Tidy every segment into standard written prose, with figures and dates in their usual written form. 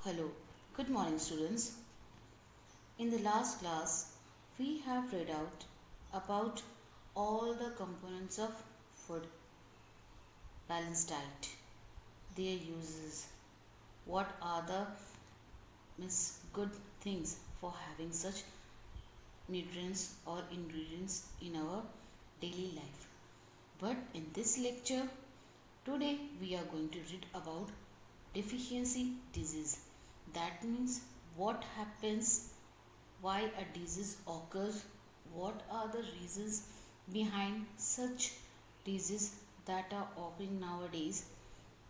Hello, good morning students. In the last class, we have read out about all the components of food, balanced diet, their uses, what are the good things for having such nutrients or ingredients in our daily life. But in this lecture, today we are going to read about deficiency disease. That means what happens, why a disease occurs, what are the reasons behind such disease that are occurring nowadays.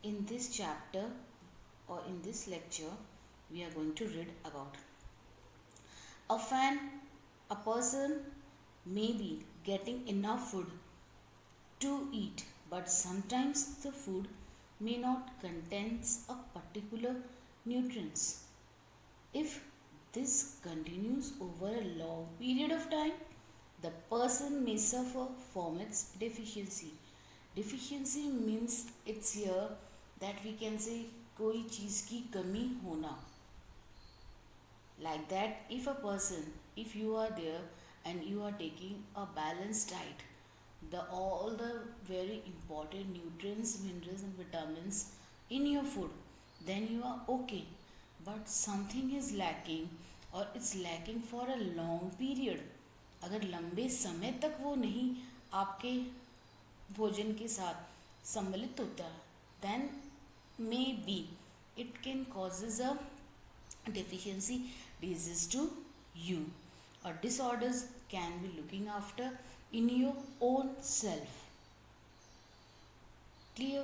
In this chapter or in this lecture, we are going to read about a person may be getting enough food to eat, but sometimes the food may not contains a particular nutrients. If this continues over a long period of time, the person may suffer from its deficiency. Deficiency means it's here that we can say कोई चीज़ की कमी होना. Like that, if you are there and you are taking a balanced diet, all the very important nutrients, minerals and vitamins in your food, then you are okay. But something is lacking or it's lacking for a long period. अगर लंबे समय तक वो नहीं आपके भोजन के साथ सम्मिलित होता है, then maybe it can causes a deficiency disease to you, or disorders can be looking after in your own self. Clear?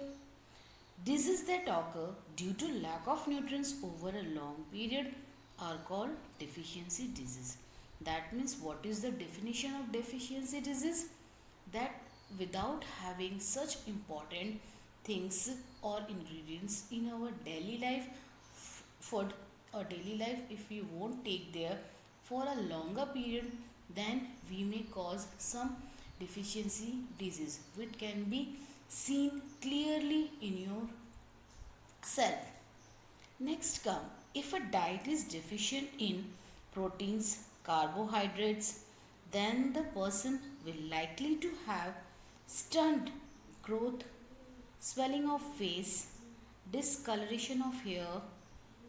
Diseases that occur due to lack of nutrients over a long period are called deficiency disease. That means, what is the definition of deficiency disease? That without having such important things or ingredients in our daily life, food or daily life, if we won't take there for a longer period, then we may cause some deficiency disease which can be seen clearly in your self. Next come, if a diet is deficient in proteins, carbohydrates, then the person will likely to have stunted growth, swelling of face, discoloration of hair,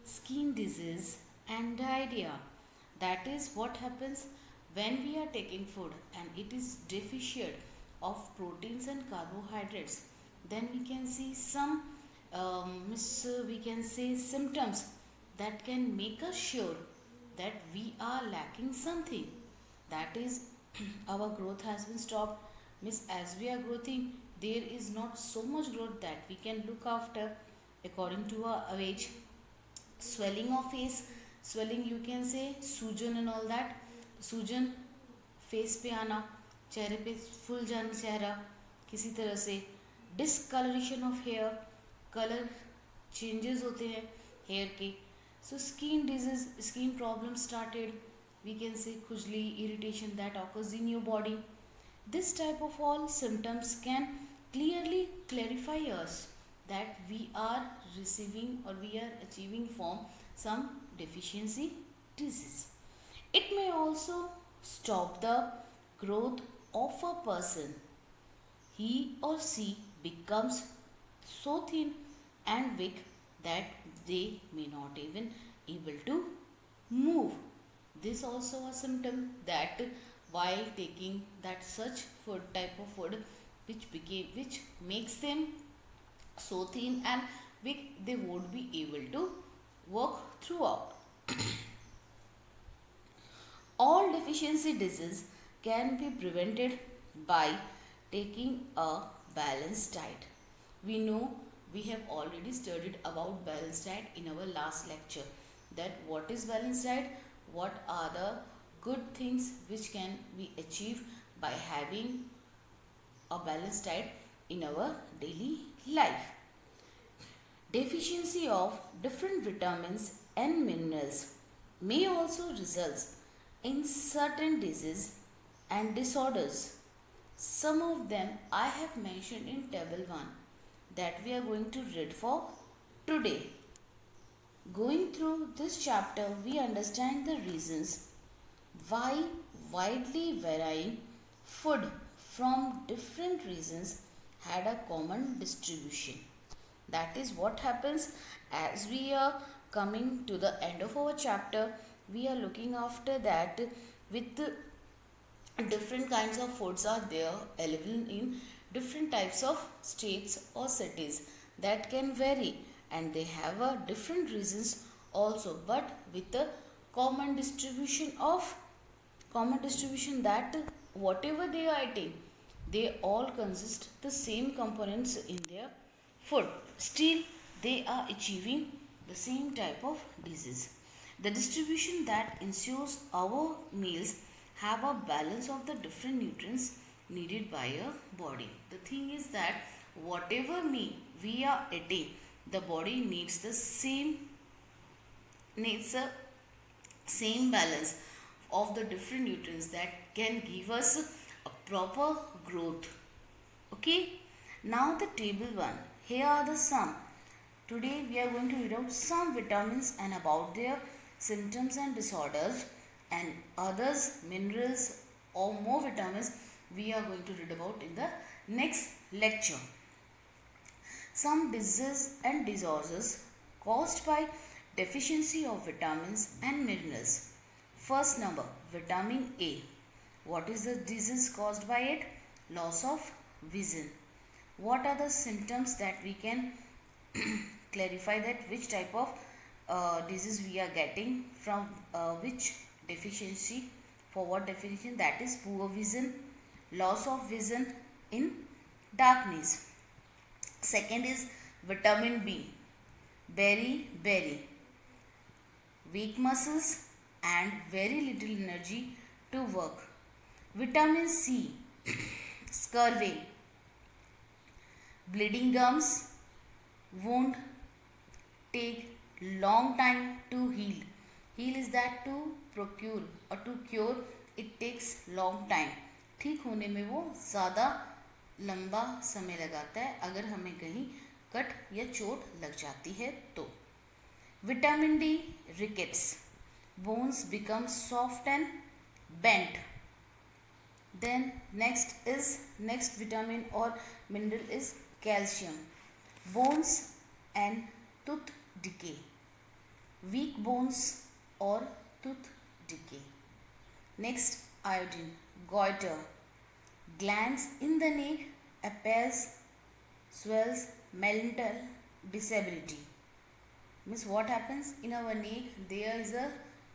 skin disease and diarrhea. That is what happens when we are taking food and it is deficient of proteins and carbohydrates. Then we can see some we can say symptoms that can make us sure that we are lacking something. That is, our growth has been stopped. Means as we are growing, there is not so much growth that we can look after according to our age. Swelling of face, swelling you can say सूजन and all that. सूजन face पे आना, चेहरे पे फूल जाना चेहरा किसी तरह से. Discolouration of hair, colour changes होते हैं हेयर के. So skin disease, skin problem started, we can say खुजली, irritation that occurs in your body. This type of all symptoms can clearly clarify us that we are receiving or we are achieving from some deficiency disease. It may also stop the growth of a person. He or she becomes so thin and weak that they may not even able to move. This also a symptom that while taking that such food type of food which makes them so thin and weak, they won't be able to work throughout. All deficiency disease can be prevented by taking a balanced diet. We know we have already studied about balanced diet in our last lecture. That what is balanced diet, what are the good things which can be achieved by having a balanced diet in our daily life. Deficiency of different vitamins and minerals may also result in certain diseases and disorders. Some of them I have mentioned in table 1 that we are going to read for today. Going through this chapter, we understand the reasons why widely varying food from different regions had a common distribution. That is what happens as we are coming to the end of our chapter. We are looking after that with different kinds of foods are there available in different types of states or cities that can vary, and they have a different reasons also, but with a common distribution that whatever they are eating, they all consist the same components in their food. Still they are achieving the same type of disease. The distribution that ensures our meals have a balance of the different nutrients needed by a body. The thing is that whatever meal we are eating, the body needs the same balance of the different nutrients that can give us a proper growth. Okay, now the table 1. Here are the some. Today we are going to read out some vitamins and about their symptoms and disorders, and others minerals or more vitamins we are going to read about in the next lecture. Some diseases and disorders caused by deficiency of vitamins and minerals. First number, vitamin A. What is the disease caused by it? Loss of vision. What are the symptoms that we can clarify that which type of disease we are getting from which deficiency, for what definition? That is poor vision, loss of vision in darkness. Second is vitamin B, berry, weak muscles and very little energy to work. Vitamin C, scurvy, bleeding gums, wound take long time to heal. Heal is that to procure or to cure, it takes long time. ठीक होने में वो ज़्यादा लंबा समय लगाता है अगर हमें कहीं कट या चोट लग जाती है तो. Vitamin D, rickets, bones become soft and bent. Then next vitamin or mineral is calcium. Bones and tooth decay, weak bones or tooth decay. Next, iodine, goiter, glands in the neck appears, swells, mental disability. Means what happens in our neck, there is a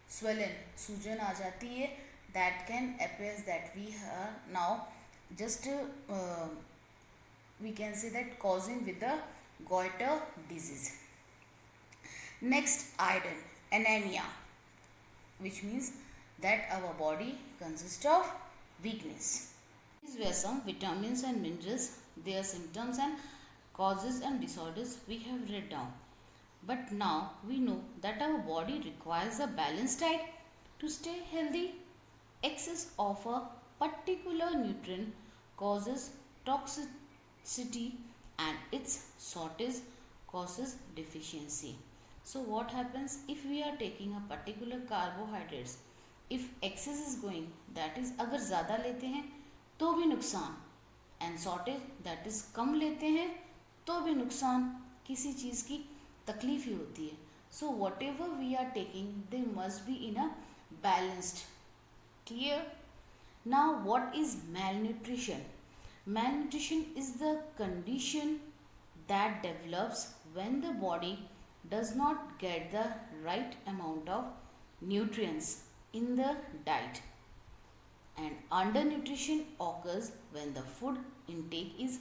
swelling, सूजन आ जाती है, that can appears that we are now just we can say that causing with the goiter disease. Next, iron, anemia, which means that our body consists of weakness. These were some vitamins and minerals, their symptoms and causes and disorders we have read down. But now we know that our body requires a balanced diet to stay healthy. Excess of a particular nutrient causes toxicity and its shortage causes deficiency. So what happens if we are taking a particular carbohydrates, if excess is going, that is अगर ज़्यादा लेते हैं तो भी नुकसान, and shortage that is कम लेते हैं तो भी नुकसान, किसी चीज़ की तकलीफ ही होती है. So whatever we are taking, they must be in a balanced. Clear? Now what is malnutrition? Malnutrition is the condition that develops when the body does not get the right amount of nutrients in the diet, and undernutrition occurs when the food intake is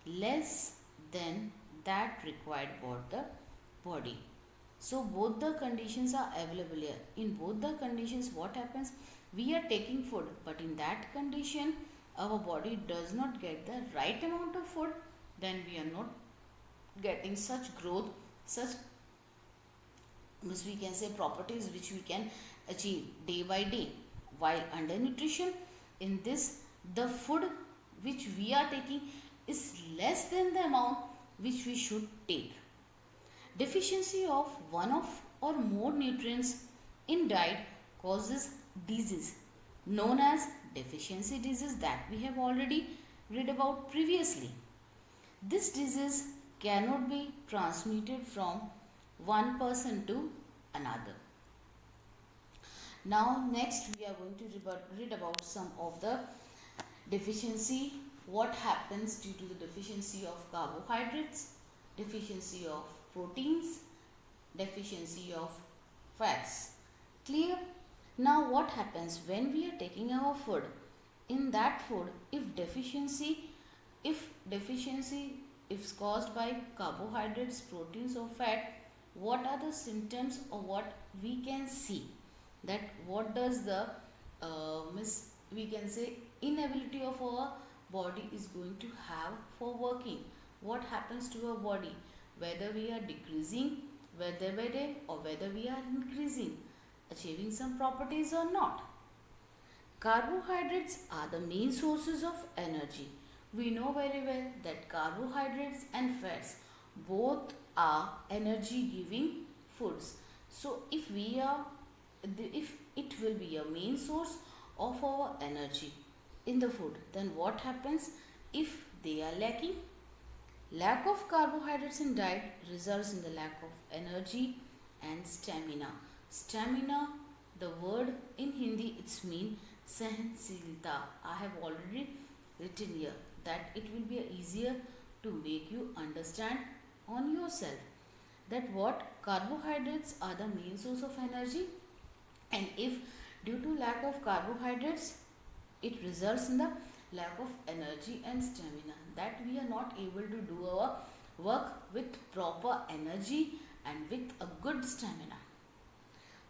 less than that required for the body. So both the conditions are available here. In both the conditions, what happens? We are taking food, but in that condition our body does not get the right amount of food, then we are not getting such growth, such we can say properties which we can achieve day by day. While undernutrition, in this the food which we are taking is less than the amount which we should take. Deficiency of one of or more nutrients in diet causes disease known as deficiency disease that we have already read about previously. This disease cannot be transmitted from one person to another. Now next we are going to read about some of the deficiency, what happens due to the deficiency of carbohydrates, deficiency of proteins, deficiency of fats. Clear? Now what happens when we are taking our food? In that food, if deficiency is caused by carbohydrates, proteins or fat, what are the symptoms or what we can see? That what does the we can say inability of our body is going to have for working. What happens to our body? Whether we are decreasing whether by day or whether we are increasing, achieving some properties or not. Carbohydrates are the main sources of energy. We know very well that carbohydrates and fats both are energy giving foods. So if it will be a main source of our energy in the food, then what happens if they are lacking? Lack of carbohydrates in diet results in the lack of energy and stamina. Stamina, the word in Hindi, it's mean सहनशीलता. I have already written here that it will be easier to make you understand on yourself that what carbohydrates are the main source of energy, and if due to lack of carbohydrates it results in the lack of energy and stamina, that we are not able to do our work with proper energy and with a good stamina.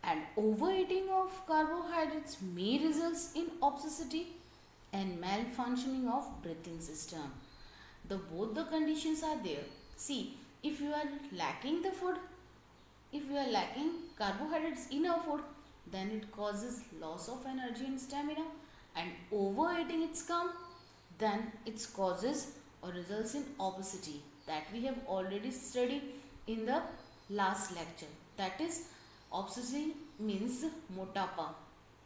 And overeating of carbohydrates may result in obesity and malfunctioning of breathing system. Both the conditions are there. See, if you are lacking the food, if you are lacking carbohydrates in our food, then it causes loss of energy and stamina, and overeating it's come, then it causes or results in obesity that we have already studied in the last lecture. That is, obesity means motapa.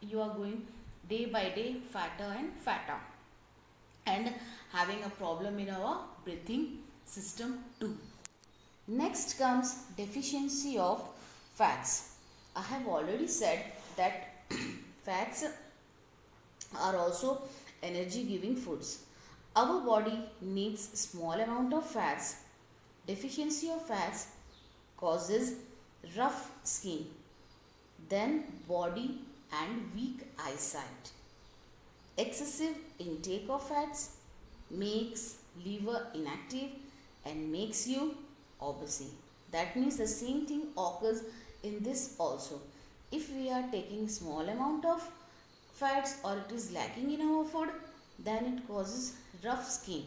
You are going day by day fatter and fatter and having a problem in our breathing system too. Next comes deficiency of fats. I have already said that fats are also energy giving foods. Our body needs small amount of fats. Deficiency of fats causes rough skin, then body and weak eyesight. Excessive intake of fats makes liver inactive and makes you obese. That means the same thing occurs in this also. If we are taking small amount of fats or it is lacking in our food, then it causes rough skin,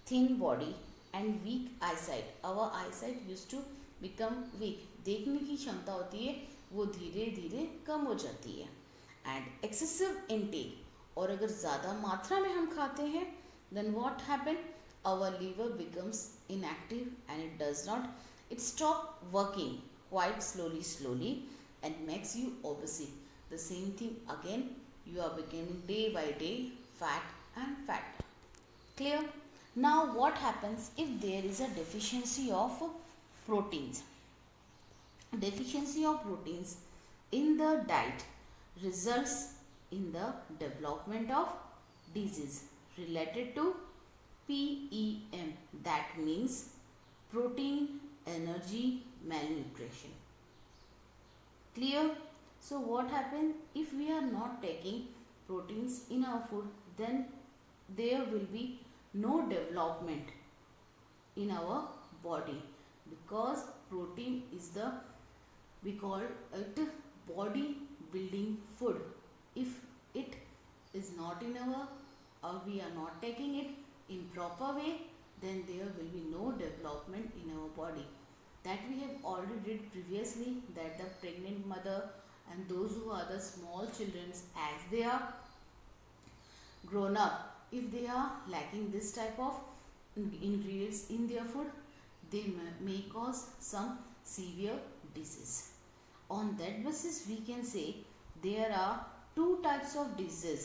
thin body and weak eyesight. Our eyesight used to become weak. देखने की क्षमता होती है वो धीरे धीरे कम हो जाती है. And excessive intake, और अगर ज़्यादा मात्रा में हम खाते हैं, then what happen? Our liver becomes inactive and it stop working quite slowly and makes you obese. The same thing again, you are becoming day by day fat and fat. Clear? Now what happens if there is a deficiency of proteins? Deficiency of proteins in the diet results in the development of disease related to PEM, that means protein energy malnutrition. Clear? So what happens if we are not taking proteins in our food, then there will be no development in our body, because protein is we call it body building food. If it is not in our, or we are not taking it in proper way, then there will be no development in our body. That we have already read previously, that the pregnant mother and those who are the small children, as they are grown up, if they are lacking this type of ingredients in their food, they may cause some severe disease. On that basis, we can say there are two types of diseases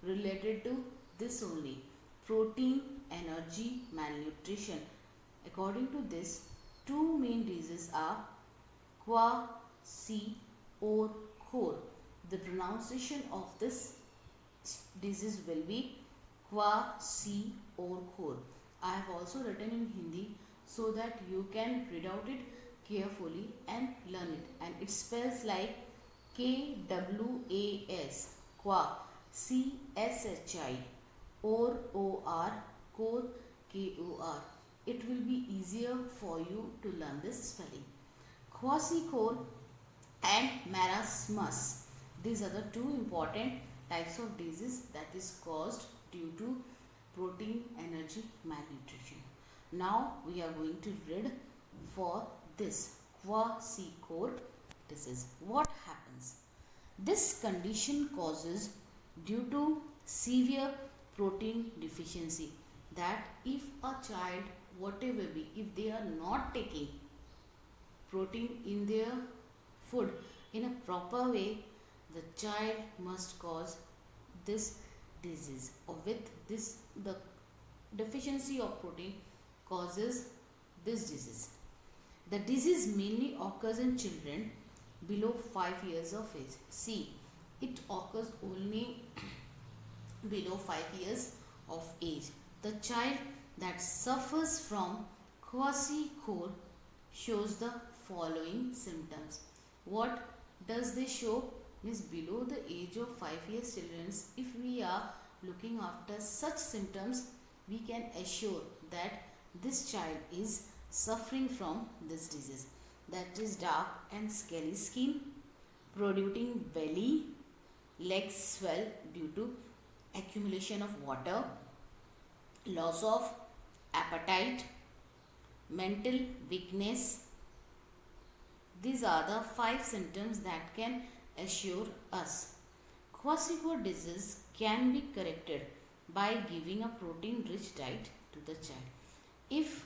related to this only: protein, energy, malnutrition. According to this, two main diseases are Kwashiorkor. The pronunciation of this disease will be Kwashiorkor. I have also written in Hindi so that you can read out it carefully and learn it. And it spells like KWAS, Kwa, CSHI, or Kor, KOR. It will be easier for you to learn this spelling. Kwashiorkor and marasmus. These are the two important types of disease that is caused due to protein, energy, malnutrition. Now we are going to read for this Kwashiorkor disease. What happens? This condition causes due to severe protein deficiency, that if a child, whatever be, if they are not taking protein in their food in a proper way, the child must cause this disease, or with this the deficiency of protein causes this disease. The disease mainly occurs in children below 5 years of age. See, it occurs only below 5 years of age. The child that suffers from Kwashiorkor shows the following symptoms. What does they show? Means below the age of 5 years children, if we are looking after such symptoms, we can assure that this child is suffering from this disease. That is dark and scaly skin, protruding belly, legs swell due to accumulation of water, loss of appetite, mental weakness. These are the 5 symptoms that can assure us. Kwashiorkor disease can be corrected by giving a protein-rich diet to the child. If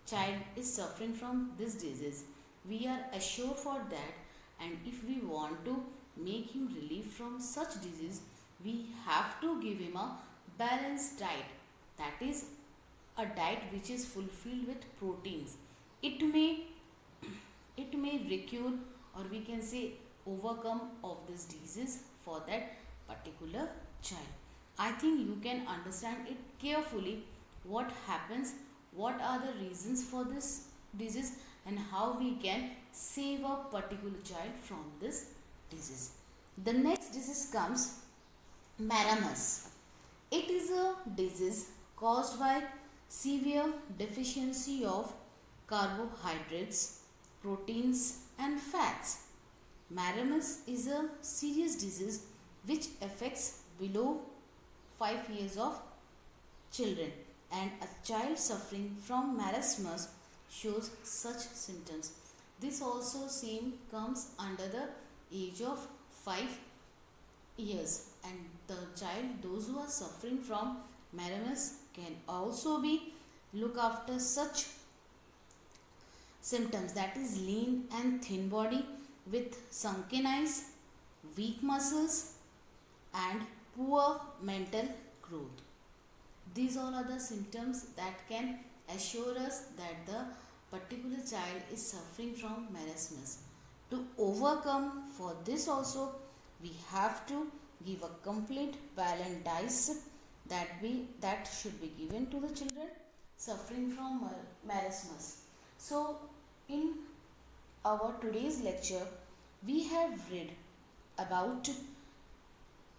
child is suffering from this disease, we are assured for that, and if we want to make him relief from such disease, we have to give him a balanced diet. That is a diet which is fulfilled with proteins. It may recure, or we can say overcome of this disease for that particular child. I think you can understand it carefully what happens, what are the reasons for this disease, and how we can save a particular child from this disease. The next disease comes marasmus. It is a disease caused by severe deficiency of carbohydrates, proteins and fats. Marasmus is a serious disease which affects below 5 years of children, and a child suffering from marasmus shows such symptoms. This also same comes under the age of 5 years, and the child, those who are suffering from marasmus, can also be look after such symptoms, that is lean and thin body with sunken eyes, weak muscles and poor mental growth. These all are the symptoms that can assure us that the particular child is suffering from marasmus. To overcome for this also, we have to give a complete balanced diet that should be given to the children suffering from marasmus. So in our today's lecture, we have read about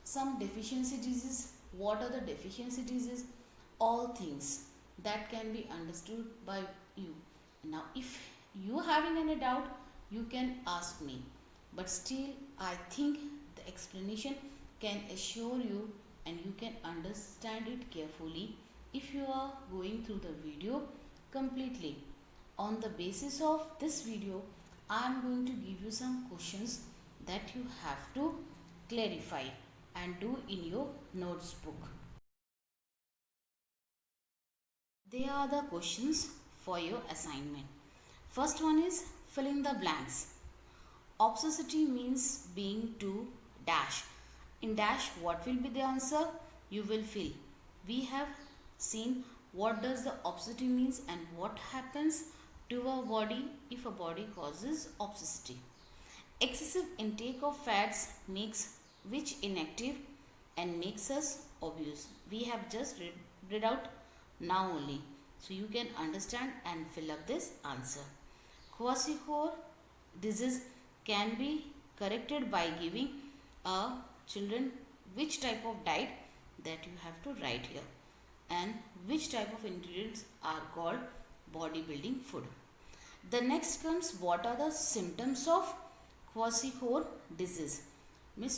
some deficiency diseases. What are the deficiency diseases? All things that can be understood by you. Now if you are having any doubt, you can ask me, but still I think the explanation can assure you and you can understand it carefully if you are going through the video completely. On the basis of this video, I am going to give you some questions that you have to clarify and do in your notes book. They are the questions for your assignment. First one is fill in the blanks. obesity means being too dash. In dash, what will be the answer? You will fill. We have seen what does the obesity means and what happens to a body if a body causes obesity. Excessive intake of fats makes which inactive and makes us obese. We have just read out now only. So you can understand and fill up this answer. Kwashiorkor disease can be corrected by giving a children which type of diet, that you have to write here, and which type of ingredients are called bodybuilding food. The next comes, what are the symptoms of Kwashiorkor disease? Which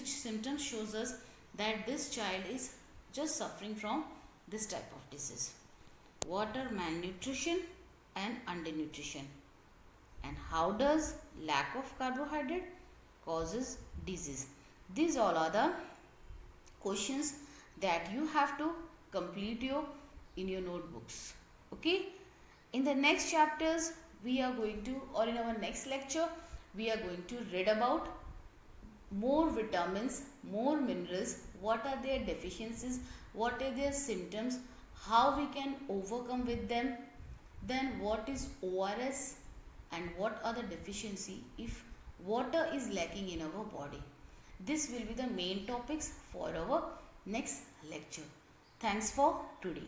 symptoms shows us that this child is just suffering from this type of disease. Water malnutrition and undernutrition. And how does lack of carbohydrate causes disease? These all are the questions that you have to complete in your notebooks. Okay. In the next chapters we are going to, or in our next lecture, we are going to read about more vitamins, more minerals, what are their deficiencies, what are their symptoms, how we can overcome with them, then what is ORS, and what are the deficiency if water is lacking in our body. This will be the main topics for our next lecture. Thanks for today.